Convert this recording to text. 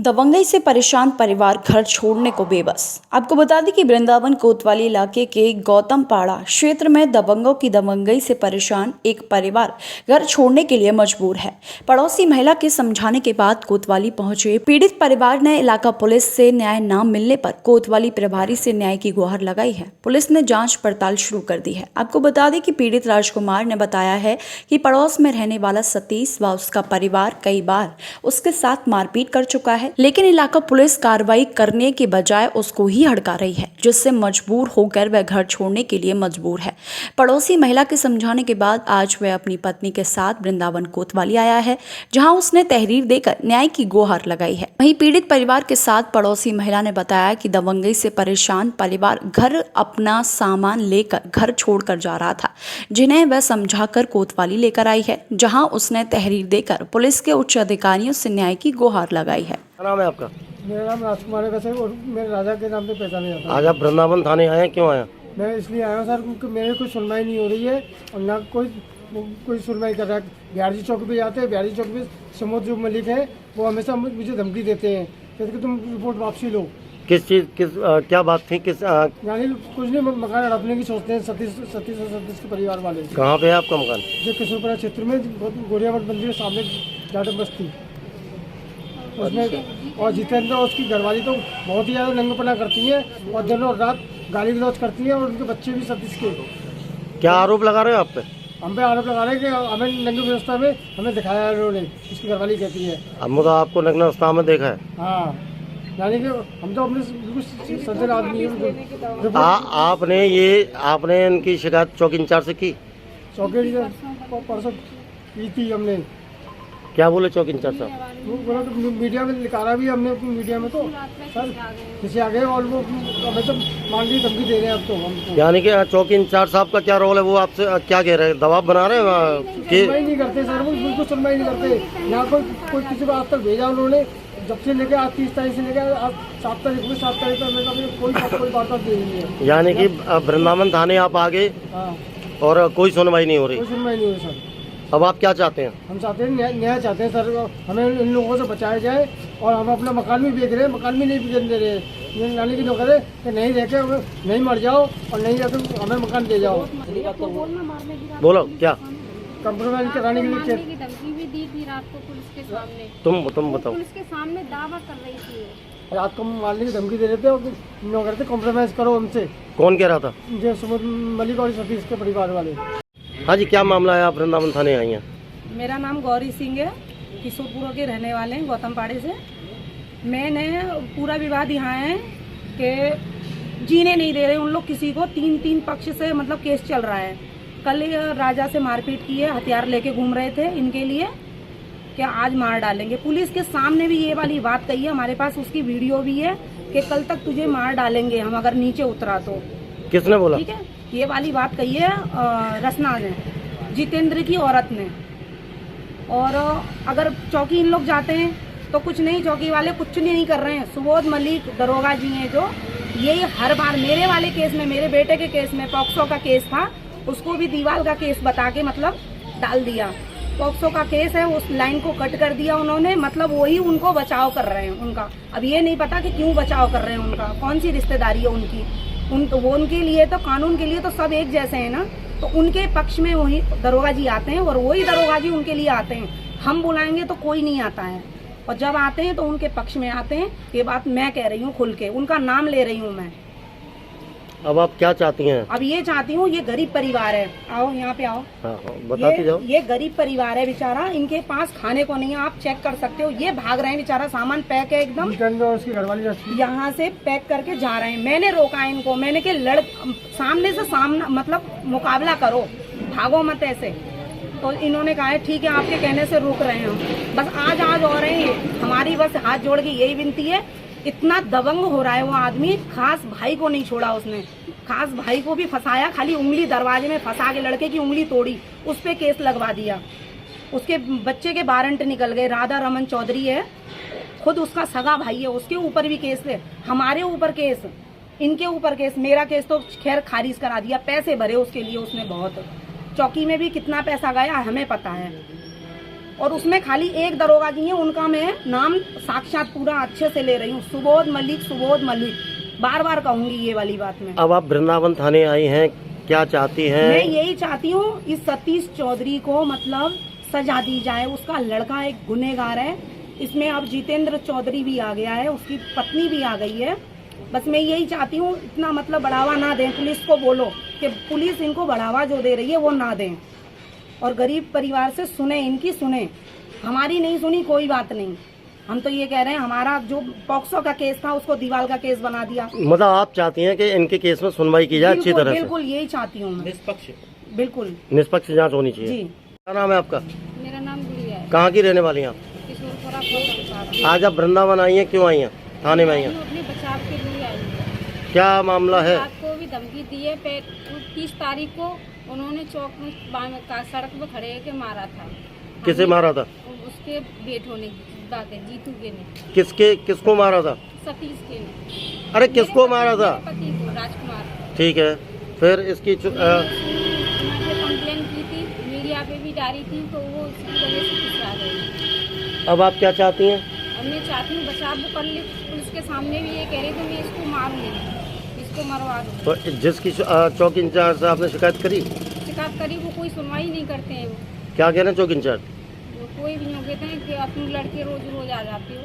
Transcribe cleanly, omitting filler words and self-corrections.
दबंगई से परेशान परिवार घर छोड़ने को बेबस। आपको बता दें कि वृंदावन कोतवाली इलाके के गौतमपाड़ा क्षेत्र में दबंगों की दबंगई से परेशान एक परिवार घर छोड़ने के लिए मजबूर है। पड़ोसी महिला के समझाने के बाद कोतवाली पहुंचे पीड़ित परिवार ने इलाका पुलिस से न्याय न मिलने पर कोतवाली प्रभारी से न्याय की गुहार लगाई है। पुलिस ने जाँच पड़ताल शुरू कर दी है। आपको बता दें कि पीड़ित राजकुमार ने बताया है कि पड़ोस में रहने वाला सतीश व उसका परिवार कई बार उसके साथ मारपीट कर चुका है, लेकिन इलाका पुलिस कार्रवाई करने के बजाय उसको ही हड़का रही है, जिससे मजबूर होकर वह घर छोड़ने के लिए मजबूर है। पड़ोसी महिला के समझाने के बाद आज वह अपनी पत्नी के साथ वृंदावन कोतवाली आया है, जहां उसने तहरीर देकर न्याय की गुहार लगाई है। वहीं पीड़ित परिवार के साथ पड़ोसी महिला ने बताया कि दबंगई से परेशान परिवार घर अपना सामान लेकर घर छोड़कर जा रहा था, जिन्हें वह समझाकर कोतवाली लेकर आई है, जहां उसने तहरीर देकर पुलिस के उच्च अधिकारियों से न्याय की गुहार लगाई है। क्या नाम है आपका? मेरा नाम राजकुमार है सर, और मेरे राजा के नाम से पहचाने जाता है। आज आप वृंदावन थाने आए हैं, क्यों आए? मैं इसलिए आया हूँ सर क्योंकि मेरे कोई सुनवाई नहीं हो रही है और ना कोई सुनवाई कर रहा है। बिहारी चौक पे जाते हैं, बिहारी चौक पे समुद्र जो मलिक है वो हमेशा मुझे धमकी देते हैं कि तुम रिपोर्ट वापसी लो। क्या बात थी? यानी कुछ नहीं, मकान हड़पने की सोचते हैं सतीश के परिवार वाले। कहाँ पे है आपका मकान? जो किशोरपुरा क्षेत्र में गोरियावट मंदिर के सामने जाटक बस्ती उसमें। और जितेंद्र और उसकी घरवाली तो बहुत ही ज़्यादा नंगपना करती है और दिन और रात गाली गलौज करती है, और उनके बच्चे भी सतीश के। क्या आरोप लगा रहे हो आप पे? हम पे आरोप लगा रहे हैं कि हमें नंगी व्यवस्था में हमें दिखाया है उन्होंने, उसकी घरवाली कहती है। अब तो आपको नग्न अवस्था में देखा है? हाँ, यानी कि हम तो अपने बिल्कुल सज्जन आदमी हैं। आपने इनकी शिकायत चौकी इंचार्ज से की? चौकी परसों की थी हमने। क्या बोले चौकी इंचार्ज साहब? वो बोला तो मीडिया में निकाला भी हमने, मीडिया में तो सर किसी आगे, और वो हमें तो मान ली धमकी दे रहे हैं अब तो हमको। यानी कि चौकी इंचार्ज साहब का क्या रोल है? वो आपसे क्या कह रहे हैं? दबाव बना रहे हैं कि सुनवाई नहीं करते सर, वो बिल्कुल सुनवाई नहीं करते। ना कोई किसी को आज तक भेजा उन्होंने, जब से लेकर आज 30 तारीख से लेकर आज 7 तारीख में 7 तारीख तक कोई वार्ता दे नहीं है। यानी कि वृंदावन थाने आप आ गए और कोई सुनवाई नहीं हो रही? कोई सुनवाई नहीं हो रही सर। अब आप क्या चाहते हैं? हम चाहते हैं न्याय चाहते हैं सर, हमें इन लोगों से बचाया जाए। और हम अपना मकान भी बेच रहे हैं, मकान भी नहीं बिकने दे रहे हैं। यानी कि लोग कह रहे कि नहीं रह के नहीं मर जाओ और नहीं रहकर हमें मकान दे जाओ। बोलो क्या कंप्रोमाइज कराने के लिए धमकी भी दी थी रात को पुलिस के सामने। तुम बताओ। पुलिस के सामने दावा कर रही थी। रात को मारने की धमकी दे रहे थे और लोग कहते कॉम्प्रोमाइज करो हमसे। कौन कह रहा था? जो समुद्र मलिक और सतीश के परिवार वाले। हाँ जी, क्या मामला है? आप वृंदावन थाने आई हैं? मेरा नाम गौरी सिंह है, किशोरपुरा के रहने वाले हैं, गौतमपाड़े से। मैंने पूरा विवाद यहाँ है कि जीने नहीं दे रहे उन लोग किसी को। 3 पक्ष से मतलब केस चल रहा है। कल राजा से मारपीट की है, हथियार लेके घूम रहे थे इनके लिए कि आज मार डालेंगे। पुलिस के सामने भी ये वाली बात कही है, हमारे पास उसकी वीडियो भी है कि कल तक तुझे मार डालेंगे हम अगर नीचे उतरा तो। किसने बोला? ठीक है, ये वाली बात कही है रसना ने, जितेंद्र की औरत ने। और अगर चौकी इन लोग जाते हैं तो कुछ नहीं, चौकी वाले कुछ नहीं कर रहे हैं। सुबोध मलिक दरोगा जी हैं जो, ये हर बार मेरे वाले केस में, मेरे बेटे के केस में पॉक्सो का केस था, उसको भी दीवाल का केस बता के मतलब डाल दिया। पॉक्सो का केस है, उस लाइन को कट कर दिया उन्होंने, मतलब वही उनको बचाव कर रहे हैं उनका। अब ये नहीं पता कि क्यों बचाव कर रहे हैं उनका, कौन सी रिश्तेदारी है उनकी। वो उनके लिए तो कानून के लिए तो सब एक जैसे हैं ना, तो उनके पक्ष में वही दरोगा जी आते हैं और वही दरोगा जी उनके लिए आते हैं। हम बुलाएंगे तो कोई नहीं आता है, और जब आते हैं तो उनके पक्ष में आते हैं। ये बात मैं कह रही हूँ खुल के, उनका नाम ले रही हूँ मैं। अब आप क्या चाहती हैं? अब ये चाहती हूँ, ये गरीब परिवार है, आओ यहाँ पे आओ। हाँ, बताती जाओ। ये गरीब परिवार है बेचारा, इनके पास खाने को नहीं है, आप चेक कर सकते हो। ये भाग रहे हैं बेचारा, सामान पैक है एकदम, यहाँ से पैक करके जा रहे हैं। मैंने रोका इनको, मैंने के सामने से सामना मतलब मुकाबला करो, भागो मत ऐसे। तो इन्होंने कहा है ठीक है, आपके कहने से रुक रहे हैं हम। बस आज हो रहे हैं, हमारी बस हाथ जोड़ के यही विनती है। इतना दबंग हो रहा है वो आदमी, खास भाई को नहीं छोड़ा उसने, खास भाई को भी फंसाया, खाली उंगली दरवाजे में फंसा के लड़के की उंगली तोड़ी, उस पे केस लगवा दिया। उसके बच्चे के वारंट निकल गए। राधा रमन चौधरी है, खुद उसका सगा भाई है, उसके ऊपर भी केस है, हमारे ऊपर केस, इनके ऊपर केस। मेरा केस तो खैर खारिज करा दिया, पैसे भरे उसके लिए उसने बहुत। चौकी में भी कितना पैसा गया हमें पता है। और उसमें खाली एक दरोगा जी हैं, उनका मैं नाम साक्षात पूरा अच्छे से ले रही हूँ, सुबोध मलिक। बार बार कहूंगी ये वाली बात मैं। अब आप वृंदावन थाने आई हैं, क्या चाहती हैं? मैं यही चाहती हूँ इस सतीश चौधरी को मतलब सजा दी जाए। उसका लड़का एक गुनहगार है, इसमें अब जितेंद्र चौधरी भी आ गया है, उसकी पत्नी भी आ गई है। बस मैं यही चाहती हूँ इतना मतलब बढ़ावा ना दें, पुलिस को बोलो कि पुलिस इनको बढ़ावा जो दे रही है वो ना दें, और गरीब परिवार से सुने, इनकी सुने, हमारी नहीं सुनी कोई बात नहीं। हम तो ये कह रहे हैं हमारा जो पॉक्सो का केस था उसको दीवार का केस बना दिया। मतलब आप चाहती हैं कि इनके केस में सुनवाई की जाए अच्छी तरह से? बिल्कुल यही चाहती हूँ मैं, बिल्कुल निष्पक्ष जांच होनी चाहिए जी। क्या नाम है आपका? मेरा नाम गुड़िया है, कहाँ की रहने वाली हैं आप? किशोरपुरा कोतवाली। आज आप वृंदावन आई हैं, क्यों आई हैं? थाने में आई हैं, अपने बचाव के लिए आई हूँ। क्या मामला है? रात को भी धमकी दी है, 30 तारीख को उन्होंने चौक में सड़क पे खड़े होकर मारा था। किसे मारा था? उसके बेटों ने, बात है जीतू के ने। किसको मारा था? सतीश के ने। अरे किसको मारा था? पति को, राजकुमार। ठीक है, फिर इसकी कंप्लेन की थी, मीडिया पे भी डाली थी, तो वो उसकी वजह से पिछड़ा गई। अब आप क्या चाहती हैं? अब मैं चाहती हूँ बचाव कर ले, पुलिस के सामने भी ये कह रही थी मैं इसको मारूंगी, इसको मरवा दूँ। तो जिसकी चौकी इंचार्ज से आपने शिकायत करी? शिकायत करी, वो कोई सुनवाई नहीं करते हैं। वो क्या कह रहे हैं चौकी इंचार्ज? कोई भी नहीं कहते हैं कि अपने लड़के रोज रोज आ जाते हो।